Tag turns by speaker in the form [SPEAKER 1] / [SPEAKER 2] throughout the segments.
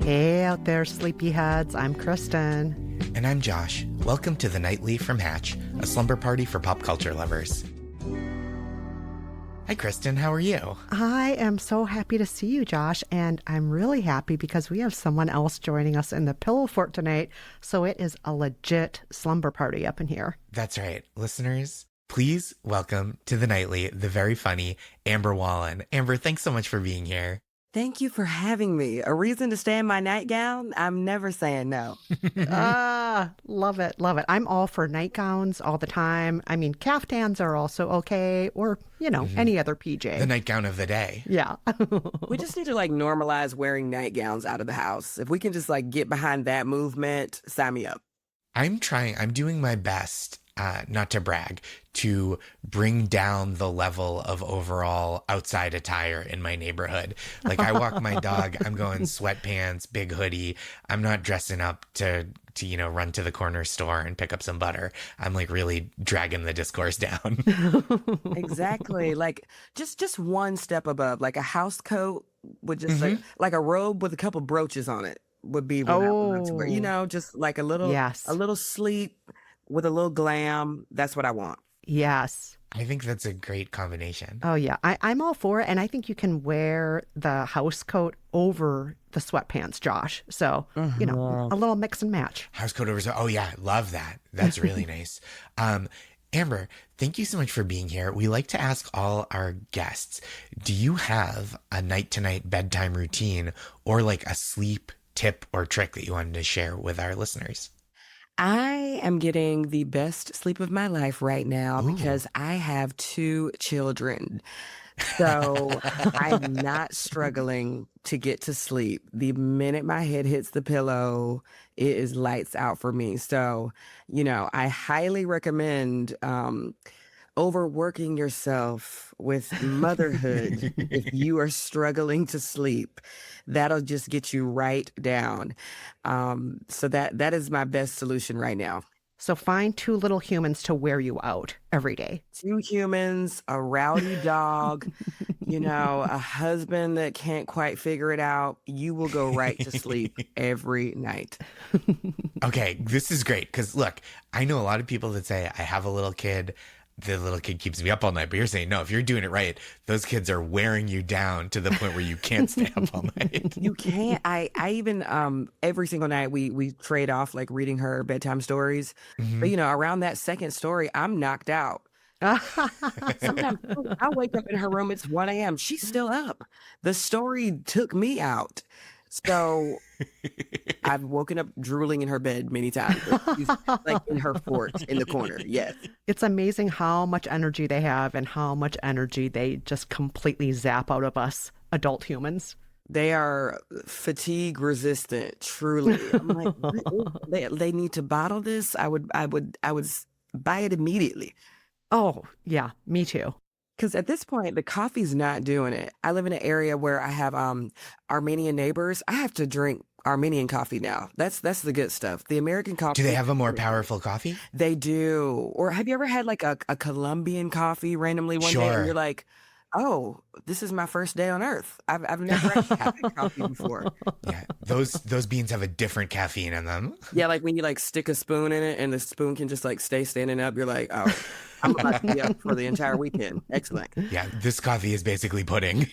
[SPEAKER 1] Hey out there, sleepyheads. I'm Kristen.
[SPEAKER 2] And I'm Josh. Welcome to The Nightly from Hatch, a slumber party for pop culture lovers. Hi, Kristen. How are you?
[SPEAKER 1] I am so happy to see you, Josh, and I'm really happy because we have someone else joining us in the pillow fort tonight, so it is a legit slumber party up in here.
[SPEAKER 2] That's right. Listeners, please welcome to The Nightly the very funny Amber Wallin. Amber, thanks so much for being here.
[SPEAKER 3] Thank you for having me. A reason to stay in my nightgown? I'm never saying no.
[SPEAKER 1] Love it, love it. I'm all for nightgowns all the time. I mean, caftans are also okay, or, any other PJ.
[SPEAKER 2] The nightgown of the day.
[SPEAKER 1] Yeah.
[SPEAKER 3] We just need to normalize wearing nightgowns out of the house. If we can just get behind that movement, sign me up.
[SPEAKER 2] I'm doing my best, not to brag, to bring down the level of overall outside attire in my neighborhood. Like, I walk my dog, I'm going sweatpants, big hoodie. I'm not dressing up to run to the corner store and pick up some butter. I'm really dragging the discourse down.
[SPEAKER 3] Exactly. Just one step above, like a house coat with just like a robe with a couple brooches on it would be what I would like to wear. Just like a little sleep with a little glam. That's what I want.
[SPEAKER 1] Yes.
[SPEAKER 2] I think that's a great combination.
[SPEAKER 1] Oh, yeah. I'm all for it. And I think you can wear the house coat over the sweatpants, Josh. So, a little mix and match.
[SPEAKER 2] House coat over. Oh, yeah. Love that. That's really nice. Amber, thank you so much for being here. We like to ask all our guests, do you have a night-to-night bedtime routine or a sleep tip or trick that you wanted to share with our listeners?
[SPEAKER 3] I am getting the best sleep of my life right now because I have 2 children. So I'm not struggling to get to sleep. The minute my head hits the pillow, it is lights out for me. So, I highly recommend overworking yourself with motherhood if you are struggling to sleep. That'll just get you right down. So that is my best solution right now.
[SPEAKER 1] So find 2 little humans to wear you out every day.
[SPEAKER 3] 2 humans, a rowdy dog, a husband that can't quite figure it out. You will go right to sleep every night.
[SPEAKER 2] Okay, this is great because, look, I know a lot of people that say, I have a little kid. The little kid keeps me up all night. But you're saying, no, if you're doing it right, those kids are wearing you down to the point where you can't stay up all night.
[SPEAKER 3] You can't. I even, every single night we trade off reading her bedtime stories. But, around that second story, I'm knocked out. Sometimes I wake up in her room, it's 1 a.m. She's still up. The story took me out. So I've woken up drooling in her bed many times. She's in her fort in the corner. Yes.
[SPEAKER 1] It's amazing how much energy they have and how much energy they just completely zap out of us adult humans.
[SPEAKER 3] They are fatigue resistant, truly. I'm like, they need to bottle this. I would buy it immediately.
[SPEAKER 1] Oh, yeah, me too.
[SPEAKER 3] Because at this point, the coffee's not doing it. I live in an area where I have Armenian neighbors. I have to drink Armenian coffee now. That's the good stuff. The American coffee.
[SPEAKER 2] Do they have a more powerful coffee?
[SPEAKER 3] They do. Or have you ever had a Colombian coffee randomly one day and you're like, oh, this is my first day on Earth. I've never actually had coffee before.
[SPEAKER 2] Yeah, those beans have a different caffeine in them.
[SPEAKER 3] Yeah, when you stick a spoon in it and the spoon can just stay standing up, you're like, oh, I'm about to be up for the entire weekend. Excellent.
[SPEAKER 2] Yeah, this coffee is basically pudding.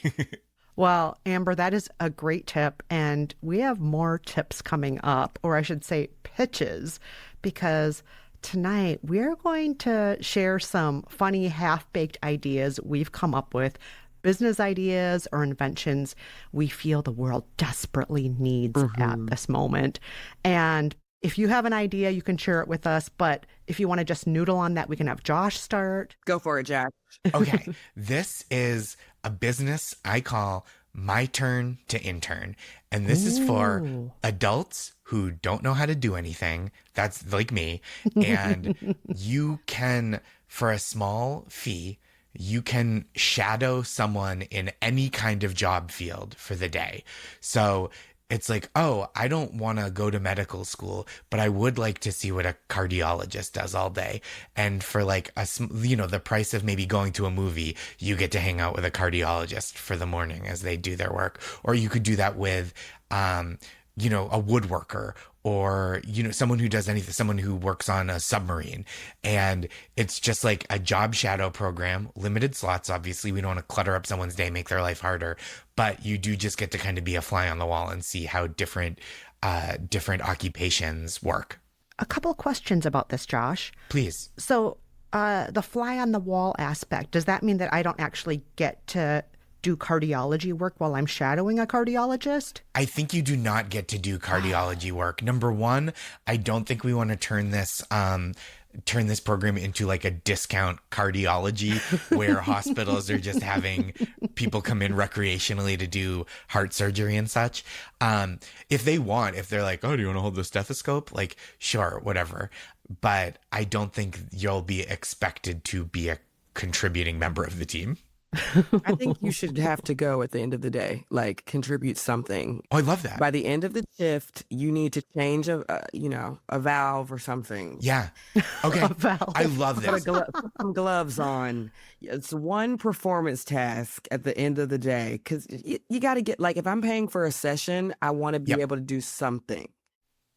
[SPEAKER 1] Well, Amber, that is a great tip. And we have more tips coming up, or I should say pitches, because tonight we're going to share some funny half-baked ideas we've come up with, business ideas or inventions we feel the world desperately needs at this moment. And if you have an idea, you can share it with us. But if you want to just noodle on that, we can have Josh start.
[SPEAKER 3] Go for it, Jack.
[SPEAKER 2] Okay. This is a business I call My Turn to Intern. And this is for adults who don't know how to do anything. That's like me. And you can, for a small fee, you can shadow someone in any kind of job field for the day. So it's like, oh, I don't want to go to medical school, but I would like to see what a cardiologist does all day. And for the price of maybe going to a movie, you get to hang out with a cardiologist for the morning as they do their work. Or you could do that with a woodworker or, someone who does anything, someone who works on a submarine. And it's just like a job shadow program, limited slots. Obviously, we don't want to clutter up someone's day, make their life harder, but you do just get to kind of be a fly on the wall and see how different occupations work.
[SPEAKER 1] A couple of questions about this, Josh.
[SPEAKER 2] Please.
[SPEAKER 1] So the fly on the wall aspect, does that mean that I don't actually get to do cardiology work while I'm shadowing a cardiologist?
[SPEAKER 2] I think you do not get to do cardiology work. Number one, I don't think we want to turn this program into like a discount cardiology where hospitals are just having people come in recreationally to do heart surgery and such. If they're like, oh, do you want to hold the stethoscope? Like, sure, whatever. But I don't think you'll be expected to be a contributing member of the team.
[SPEAKER 3] I think you should have to go at the end of the day, like contribute something.
[SPEAKER 2] Oh, I love that.
[SPEAKER 3] By the end of the shift, you need to change a valve or something.
[SPEAKER 2] Yeah. Okay.
[SPEAKER 1] A valve.
[SPEAKER 2] I love this.
[SPEAKER 3] Put some gloves on. It's one performance task at the end of the day because you got to get, like, if I'm paying for a session, I want to be able to do something.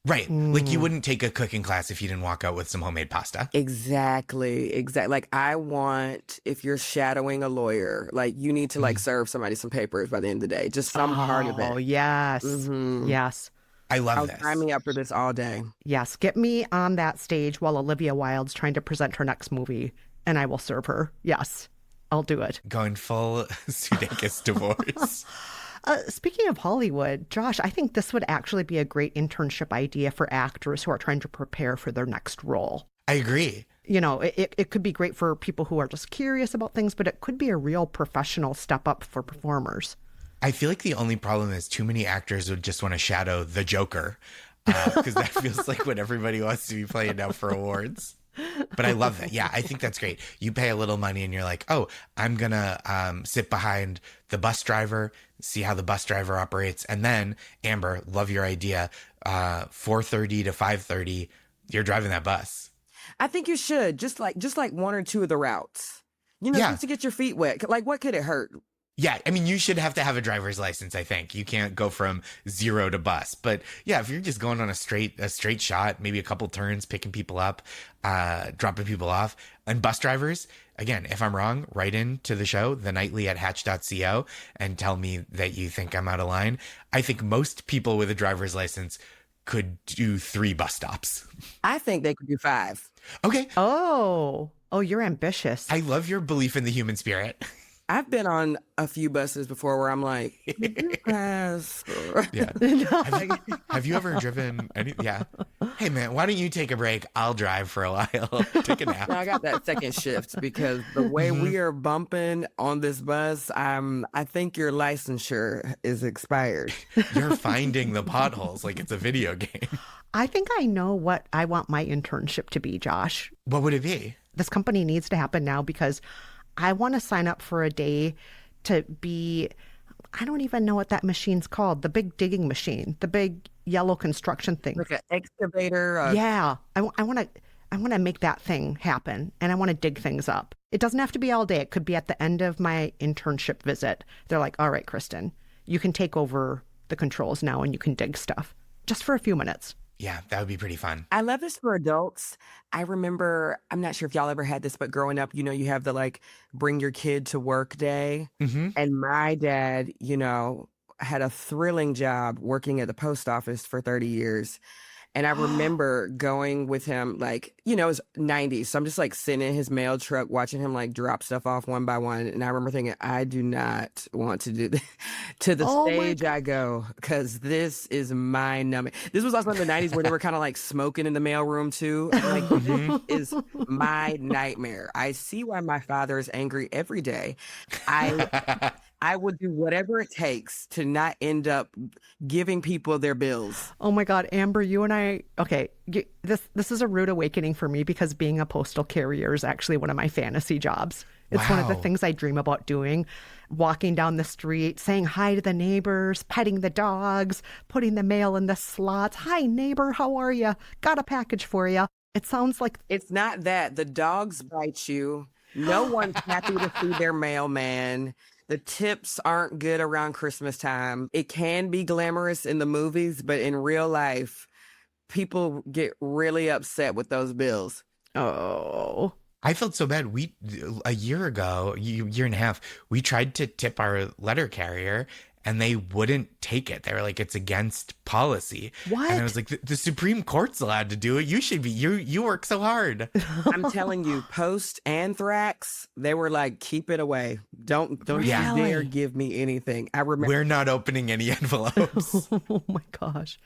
[SPEAKER 2] Right. Like you wouldn't take a cooking class if you didn't walk out with some homemade pasta.
[SPEAKER 3] Exactly. Like I want, if you're shadowing a lawyer, like you need to like serve somebody some papers by the end of the day, just some part of it.
[SPEAKER 1] Oh, yes. Yes.
[SPEAKER 2] I love this.
[SPEAKER 3] Sign me up for this all day.
[SPEAKER 1] Yes. Get me on that stage while Olivia Wilde's trying to present her next movie, and I will serve her. Yes. I'll do it.
[SPEAKER 2] Going full Sudeikis divorce.
[SPEAKER 1] Speaking of Hollywood, Josh, I think this would actually be a great internship idea for actors who are trying to prepare for their next role.
[SPEAKER 2] I agree.
[SPEAKER 1] It could be great for people who are just curious about things, but it could be a real professional step up for performers.
[SPEAKER 2] I feel like the only problem is too many actors would just want to shadow the Joker because that feels like what everybody wants to be playing now for awards. But I love that. Yeah, I think that's great. You pay a little money and you're like, oh, I'm going to sit behind the bus driver, see how the bus driver operates. And then, Amber, love your idea, 4:30 to 5:30, you're driving that bus.
[SPEAKER 3] I think you should, just like one or two of the routes. Just to get your feet wet. Like, what could it hurt?
[SPEAKER 2] Yeah, I mean, you should have to have a driver's license, I think. You can't go from 0 to bus. But yeah, if you're just going on a straight shot, maybe a couple turns, picking people up, dropping people off. And bus drivers, again, if I'm wrong, write in to the show, thenightly at hatch.co, and tell me that you think I'm out of line. I think most people with a driver's license could do 3 bus stops.
[SPEAKER 3] I think they could do 5.
[SPEAKER 2] Okay.
[SPEAKER 1] Oh, you're ambitious.
[SPEAKER 2] I love your belief in the human spirit.
[SPEAKER 3] I've been on a few buses before where I'm like, did you pass?
[SPEAKER 2] Yeah. Have you ever driven any? Yeah. Hey, man, why don't you take a break? I'll drive for a while. Take a nap.
[SPEAKER 3] Now, I got that second shift because the way we are bumping on this bus, I think your licensure is expired.
[SPEAKER 2] You're finding the potholes like it's a video game.
[SPEAKER 1] I think I know what I want my internship to be, Josh.
[SPEAKER 2] What would it be?
[SPEAKER 1] This company needs to happen now because I want to sign up for a day to be, I don't even know what that machine's called, the big digging machine, the big yellow construction thing.
[SPEAKER 3] Like an excavator?
[SPEAKER 1] Yeah. I want to make that thing happen, and I want to dig things up. It doesn't have to be all day. It could be at the end of my internship visit. They're like, all right, Kristen, you can take over the controls now and you can dig stuff just for a few minutes.
[SPEAKER 2] Yeah, that would be pretty fun.
[SPEAKER 3] I love this for adults. I remember, I'm not sure if y'all ever had this, but growing up, you have the like bring your kid to work day.
[SPEAKER 2] Mm-hmm.
[SPEAKER 3] And my dad, had a thrilling job working at the post office for 30 years. And I remember going with him, like, it was 90s. So I'm just like sitting in his mail truck, watching him like drop stuff off one by one. And I remember thinking, I do not want to do this. To the stage I go, because this is mind numbing. This was also in the 90s where they were kind of like smoking in the mail room too. Like, this is my nightmare. I see why my father is angry every day. I would do whatever it takes to not end up giving people their bills.
[SPEAKER 1] Oh my God, Amber, you and I, okay, this is a rude awakening for me because being a postal carrier is actually one of my fantasy jobs. It's one of the things I dream about doing. Walking down the street, saying hi to the neighbors, petting the dogs, putting the mail in the slots. Hi, neighbor, how are you? Got a package for you. It sounds like...
[SPEAKER 3] It's not that. The dogs bite you. No one's happy to see their mailman. The tips aren't good around Christmas time. It can be glamorous in the movies, but in real life, people get really upset with those bills.
[SPEAKER 1] Oh.
[SPEAKER 2] I felt so bad. A year ago, year and a half, we tried to tip our letter carrier and they wouldn't take it. They were like, it's against policy.
[SPEAKER 1] What?
[SPEAKER 2] And I was like, the Supreme Court's allowed to do it. You should be. You work so hard.
[SPEAKER 3] I'm telling you, post anthrax, they were like, keep it away. Don't you dare give me anything. I remember.
[SPEAKER 2] We're not opening any envelopes.
[SPEAKER 1] Oh my gosh.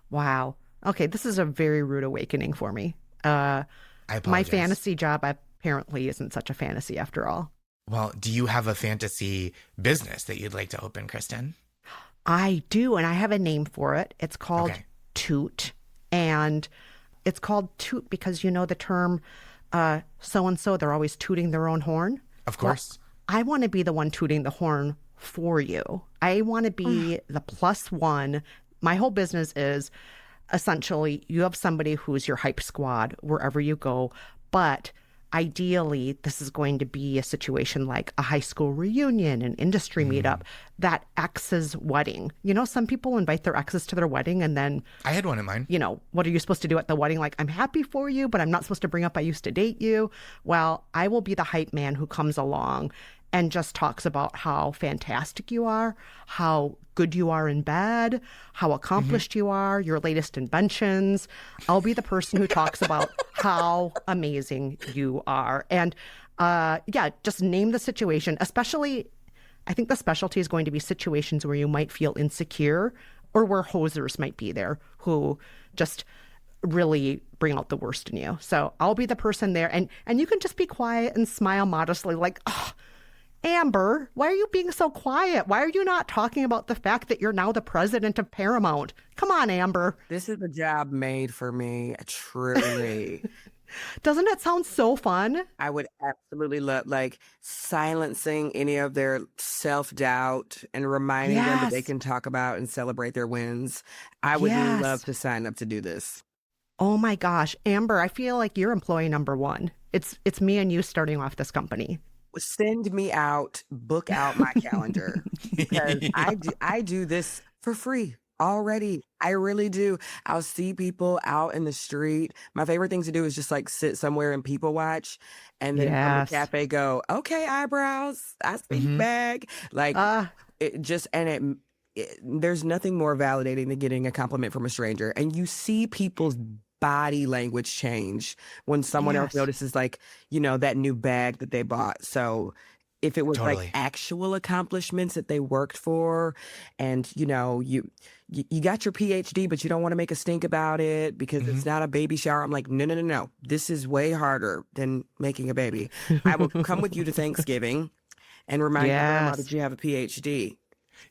[SPEAKER 1] Wow. Okay, this is a very rude awakening for me.
[SPEAKER 2] I apologize.
[SPEAKER 1] My fantasy job apparently isn't such a fantasy after all.
[SPEAKER 2] Well, do you have a fantasy business that you'd like to open, Kristen?
[SPEAKER 1] I do, and I have a name for it. It's called Toot. And it's called Toot because you know the term so-and-so, they're always tooting their own horn.
[SPEAKER 2] Of course.
[SPEAKER 1] Well, I want to be the one tooting the horn for you. I want to be the plus one. My whole business is essentially you have somebody who's your hype squad wherever you go, but ideally, this is going to be a situation like a high school reunion, an industry meetup, that ex's wedding. You know, some people invite their exes to their wedding and then...
[SPEAKER 2] I had one in mind.
[SPEAKER 1] You know, what are you supposed to do at the wedding? Like, I'm happy for you, but I'm not supposed to bring up I used to date you. Well, I will be the hype man who comes along and just talks about how fantastic you are, how good you are in bed, how accomplished you are, your latest inventions. I'll be the person who talks about how amazing you are. And just name the situation, especially, I think the specialty is going to be situations where you might feel insecure or where hosers might be there who just really bring out the worst in you. So I'll be the person there and you can just be quiet and smile modestly like, oh, Amber, why are you being so quiet? Why are you not talking about the fact that you're now the president of Paramount? Come on, Amber.
[SPEAKER 3] This is a job made for me, truly.
[SPEAKER 1] Doesn't it sound so fun?
[SPEAKER 3] I would absolutely love, like, silencing any of their self-doubt and reminding them that they can talk about and celebrate their wins. I would love to sign up to do this.
[SPEAKER 1] Oh my gosh, Amber, I feel like you're employee number one. It's me and you starting off this company.
[SPEAKER 3] Send me out, book out my calendar because I do this for free already. I really do. I'll see people out in the street. My favorite thing to do is just like sit somewhere and people watch and then from the cafe go, okay, eyebrows, I speak back. Like there's nothing more validating than getting a compliment from a stranger. And you see people's body language change when someone else notices, like, you know, that new bag that they bought. So if it was like actual accomplishments that they worked for and, you know, you got your PhD, but you don't want to make a stink about it because it's not a baby shower. I'm like, no. This is way harder than making a baby. I will come with you to Thanksgiving and remind you, Grandma, that you have a PhD.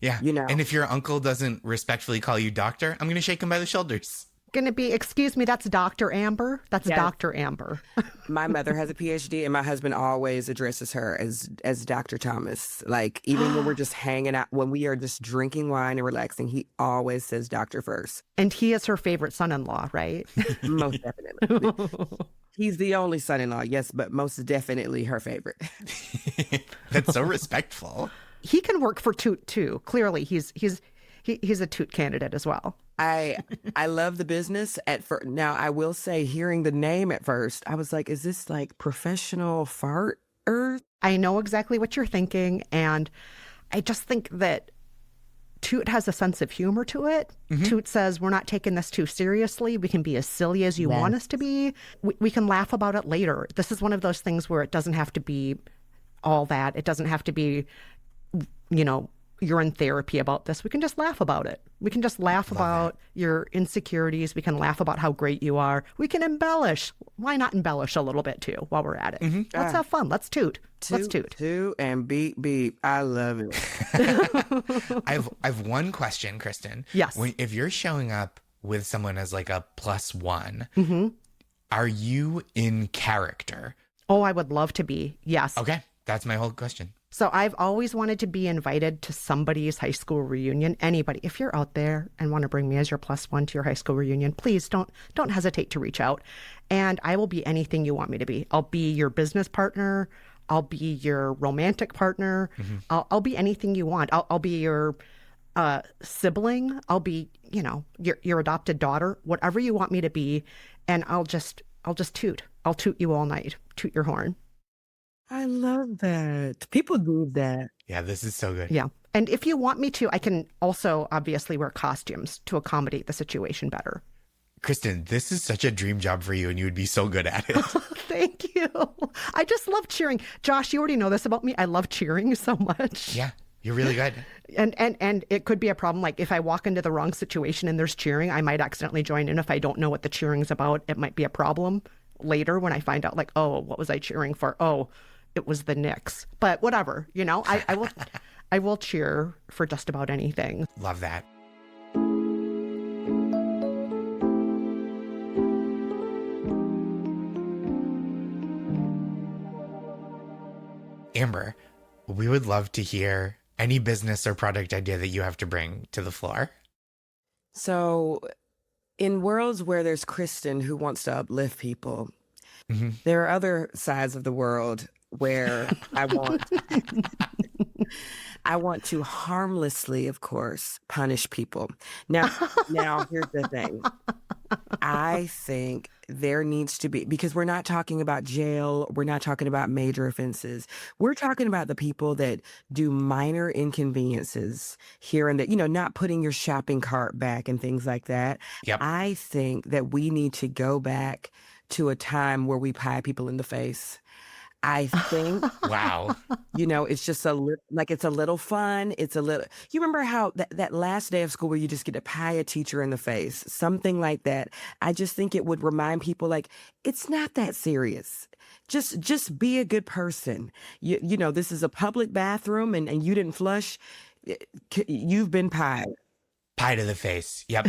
[SPEAKER 2] Yeah.
[SPEAKER 3] You know,
[SPEAKER 2] and if your uncle doesn't respectfully call you doctor, I'm going to shake him by the shoulders.
[SPEAKER 1] Going to be, excuse me, that's Dr. Amber? That's Dr. Amber.
[SPEAKER 3] My mother has a PhD and my husband always addresses her as Dr. Thomas. Like, even when we're just hanging out, when we are just drinking wine and relaxing, he always says doctor first.
[SPEAKER 1] And he is her favorite son-in-law, right?
[SPEAKER 3] Most definitely. He's the only son-in-law, yes, but most definitely her favorite.
[SPEAKER 2] That's so respectful.
[SPEAKER 1] He can work for Toot too. Clearly, he's a Toot candidate as well.
[SPEAKER 3] I love the business at first. Now, I will say, hearing the name at first, I was like, is this like professional fart earth?
[SPEAKER 1] I know exactly what you're thinking. And I just think that Toot has a sense of humor to it. Toot says, we're not taking this too seriously. We can be as silly as you want us to be. We can laugh about it later. This is one of those things where it doesn't have to be all that. It doesn't have to be, you know, you're in therapy about this. We can just laugh about it. We can just laugh about your insecurities. We can laugh about how great you are. We can embellish. Why not embellish a little bit too while we're at it? Let's have fun. Let's toot. Let's toot.
[SPEAKER 3] Toot and beep beep. I love it.
[SPEAKER 2] I've one question, Kristen.
[SPEAKER 1] Yes.
[SPEAKER 2] If you're showing up with someone as like a +1, are you in character?
[SPEAKER 1] Oh, I would love to be. Yes.
[SPEAKER 2] Okay. That's my whole question.
[SPEAKER 1] So I've always wanted to be invited to somebody's high school reunion. Anybody, if you're out there and want to bring me as your +1 to your high school reunion, please don't hesitate to reach out. And I will be anything you want me to be. I'll be your business partner. I'll be your romantic partner. I'll be anything you want. I'll be your sibling. I'll be, your adopted daughter, whatever you want me to be. And I'll just toot. I'll toot you all night. Toot your horn.
[SPEAKER 3] I love that. People need that.
[SPEAKER 2] Yeah, this is so good.
[SPEAKER 1] Yeah. And if you want me to, I can also obviously wear costumes to accommodate the situation better.
[SPEAKER 2] Kristen, this is such a dream job for you, and you would be so good at it.
[SPEAKER 1] Thank you. I just love cheering. Josh, you already know this about me. I love cheering so much.
[SPEAKER 2] Yeah, you're really good.
[SPEAKER 1] And it could be a problem. Like if I walk into the wrong situation and there's cheering, I might accidentally join in. If I don't know what the cheering's about, it might be a problem later when I find out, like, oh, what was I cheering for? Oh, it was the Knicks. But whatever, I will cheer for just about anything.
[SPEAKER 2] Love that. Amber, we would love to hear any business or product idea that you have to bring to the floor.
[SPEAKER 3] So, in worlds where there's Kristen who wants to uplift people, there are other sides of the world where I want to harmlessly, of course, punish people. Now, here's the thing. I think there needs to be, because we're not talking about jail, we're not talking about major offenses. We're talking about the people that do minor inconveniences here and there, not putting your shopping cart back and things like that.
[SPEAKER 2] Yep.
[SPEAKER 3] I think that we need to go back to a time where we pie people in the face. I think,
[SPEAKER 2] Wow.
[SPEAKER 3] it's just it's a little fun. It's a little, you remember how that last day of school where you just get to pie a teacher in the face, something like that. I just think it would remind people like, it's not that serious. Just be a good person. This is a public bathroom and you didn't flush. You've been pied.
[SPEAKER 2] Pie to the face. Yep.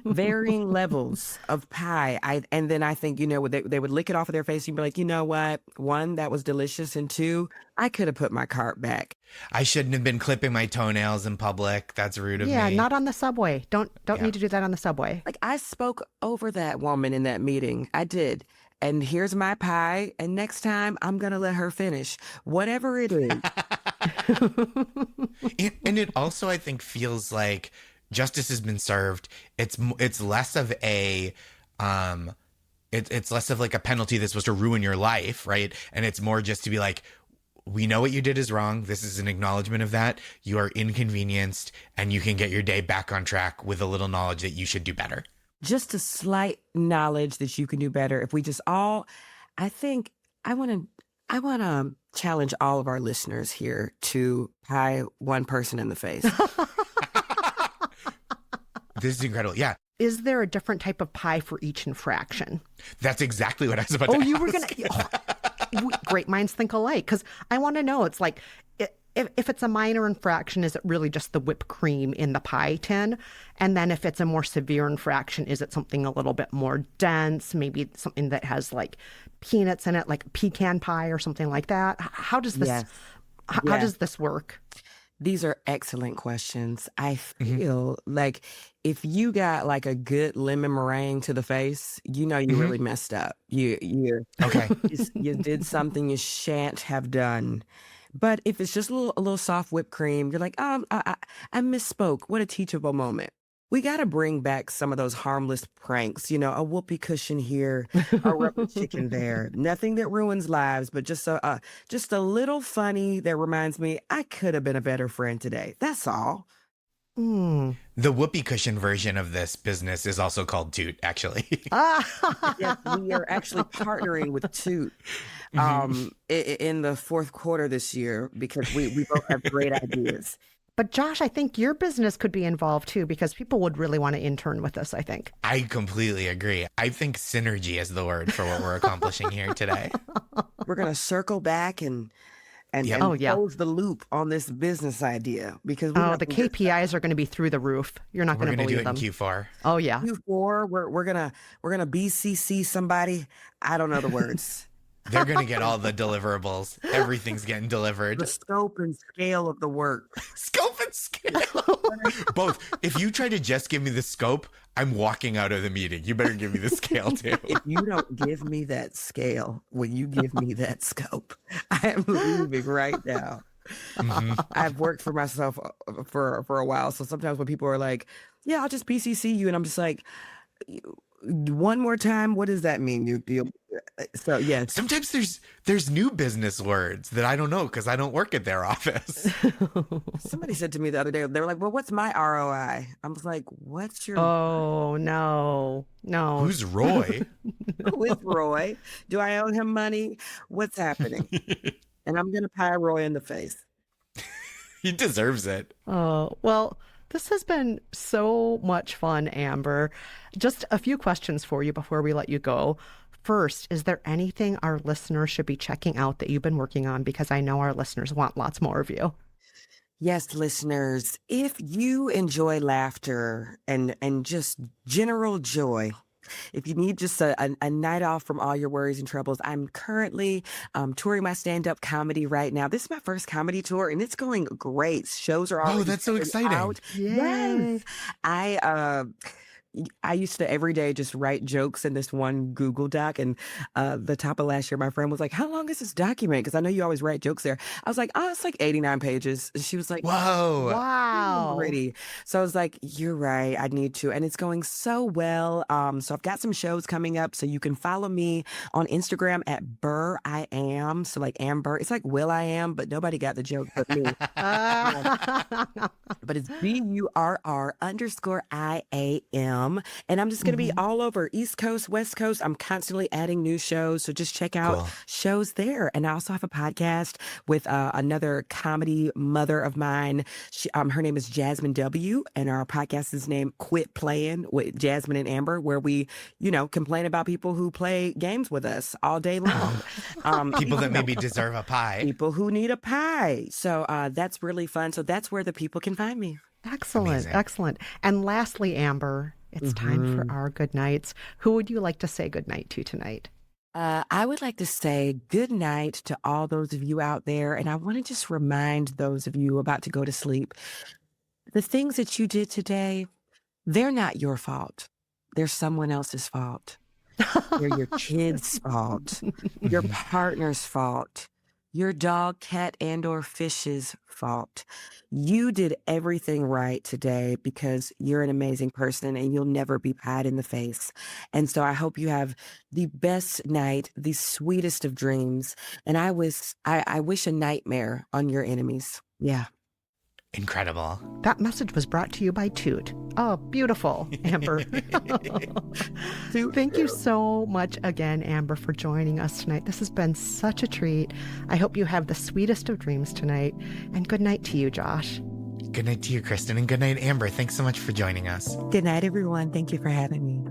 [SPEAKER 3] Varying levels of pie. And then I think, they would lick it off of their face. You'd be like, you know what? One, that was delicious. And two, I could have put my cart back.
[SPEAKER 2] I shouldn't have been clipping my toenails in public. That's rude of me.
[SPEAKER 1] Yeah, not on the subway. Don't need to do that on the subway.
[SPEAKER 3] Like I spoke over that woman in that meeting. I did. And here's my pie. And next time I'm going to let her finish whatever it is.
[SPEAKER 2] And it also, I think, feels like justice has been served. It's less of a it's less of like a penalty that's supposed to ruin your life, right? And it's more just to be like, we know what you did is wrong. This is an acknowledgement of that. You are inconvenienced, and you can get your day back on track with a little knowledge that you should do better.
[SPEAKER 3] Just a slight knowledge that you can do better. If we just all, I think I want to challenge all of our listeners here to pie one person in the face.
[SPEAKER 2] This is incredible. Yeah.
[SPEAKER 1] Is there a different type of pie for each infraction?
[SPEAKER 2] That's exactly what I was about to ask.
[SPEAKER 1] You were going to... Great minds think alike. Because I want to know, it's like, if it's a minor infraction, is it really just the whipped cream in the pie tin? And then if it's a more severe infraction, is it something a little bit more dense? Maybe something that has like peanuts in it, like pecan pie or something like that? How does this...
[SPEAKER 3] Yes.
[SPEAKER 1] How does this work?
[SPEAKER 3] These are excellent questions. I feel like if you got like a good lemon meringue to the face, you really messed up. You
[SPEAKER 2] Okay.
[SPEAKER 3] you did something you shan't have done. But if it's just a little soft whipped cream, you're like, I misspoke. What a teachable moment. We got to bring back some of those harmless pranks, a whoopee cushion here, a rubber chicken there. Nothing that ruins lives, but just a little funny that reminds me I could have been a better friend today. That's all.
[SPEAKER 2] The whoopee cushion version of this business is also called Toot, actually.
[SPEAKER 3] Yes, we are actually partnering with Toot in the fourth quarter this year because we both have great ideas.
[SPEAKER 1] But Josh, I think your business could be involved too, because people would really want to intern with us, I think.
[SPEAKER 2] I completely agree. I think synergy is the word for what we're accomplishing here today.
[SPEAKER 3] We're going to circle back and close the loop on this business idea because
[SPEAKER 1] the KPIs are going to be through the roof. You're not going to believe them.
[SPEAKER 2] We're going to do it in Q4.
[SPEAKER 1] Oh yeah.
[SPEAKER 3] Q4, we're gonna BCC somebody. I don't know the words.
[SPEAKER 2] They're going to get all the deliverables. Everything's getting delivered.
[SPEAKER 3] The scope and scale of the work.
[SPEAKER 2] Scope and scale. Both. If you try to just give me the scope, I'm walking out of the meeting. You better give me the scale too.
[SPEAKER 3] If you don't give me that scale, when you give me that scope, I am leaving right now. I've worked for myself for a while. So sometimes when people are like, yeah, I'll just PCC you. And I'm just like, one more time, what does that mean? So yeah.
[SPEAKER 2] Sometimes there's new business words that I don't know because I don't work at their office.
[SPEAKER 3] Somebody said to me the other day, they were like, well, what's my ROI? I was like, what's your
[SPEAKER 1] Oh, no.
[SPEAKER 2] Who's Roy?
[SPEAKER 3] Who is Roy? Do I owe him money? What's happening? And I'm gonna pie Roy in the face.
[SPEAKER 2] He deserves it.
[SPEAKER 1] Oh, well, this has been so much fun, Amber. Just a few questions for you before we let you go. First, is there anything our listeners should be checking out that you've been working on? Because I know our listeners want lots more of you.
[SPEAKER 3] Yes, listeners, if you enjoy laughter and just general joy, if you need just a night off from all your worries and troubles, I'm currently touring my stand-up comedy right now. This is my first comedy tour, and it's going great. Shows are already
[SPEAKER 2] that's so exciting.
[SPEAKER 3] out.
[SPEAKER 1] Yay.
[SPEAKER 3] Yes. I used to every day just write jokes in this one Google Doc. And the top of last year, my friend was like, how long is this document? Because I know you always write jokes there. I was like, oh, it's like 89 pages. And she was like,
[SPEAKER 2] Whoa.
[SPEAKER 1] Wow.
[SPEAKER 3] pretty. So I was like, you're right. I need to. And it's going so well. So I've got some shows coming up. So you can follow me on Instagram at Burr I Am. So like Amber. It's like Will I Am, but nobody got the joke but me. But it's BURR_IAM. And I'm just going to be all over East Coast, West Coast. I'm constantly adding new shows. So just check out shows there. And I also have a podcast with another comedy mother of mine. Her name is Jasmine W. And our podcast is named Quit Playing with Jasmine and Amber, where we, complain about people who play games with us all day long.
[SPEAKER 2] People that maybe deserve a pie.
[SPEAKER 3] People who need a pie. So that's really fun. So that's where the people can find me.
[SPEAKER 1] Excellent.
[SPEAKER 2] Amazing.
[SPEAKER 1] Excellent. And lastly, Amber, it's time for our good nights. Who would you like to say good night to tonight?
[SPEAKER 3] I would like to say good night to all those of you out there. And I want to just remind those of you about to go to sleep, the things that you did today, they're not your fault. They're someone else's fault. They're your kid's fault, your partner's fault, your dog, cat, and/or fish's fault. You did everything right today because you're an amazing person and you'll never be pied in the face. And so I hope you have the best night, the sweetest of dreams. And I wish a nightmare on your enemies. Yeah.
[SPEAKER 2] Incredible.
[SPEAKER 1] That message was brought to you by Toot. Oh, beautiful, Amber. Thank you so much again, Amber, for joining us tonight. This has been such a treat. I hope you have the sweetest of dreams tonight. And good night to you, Josh.
[SPEAKER 2] Good night to you, Kristen, and good night, Amber. Thanks so much for joining us.
[SPEAKER 3] Good night, everyone. Thank you for having me.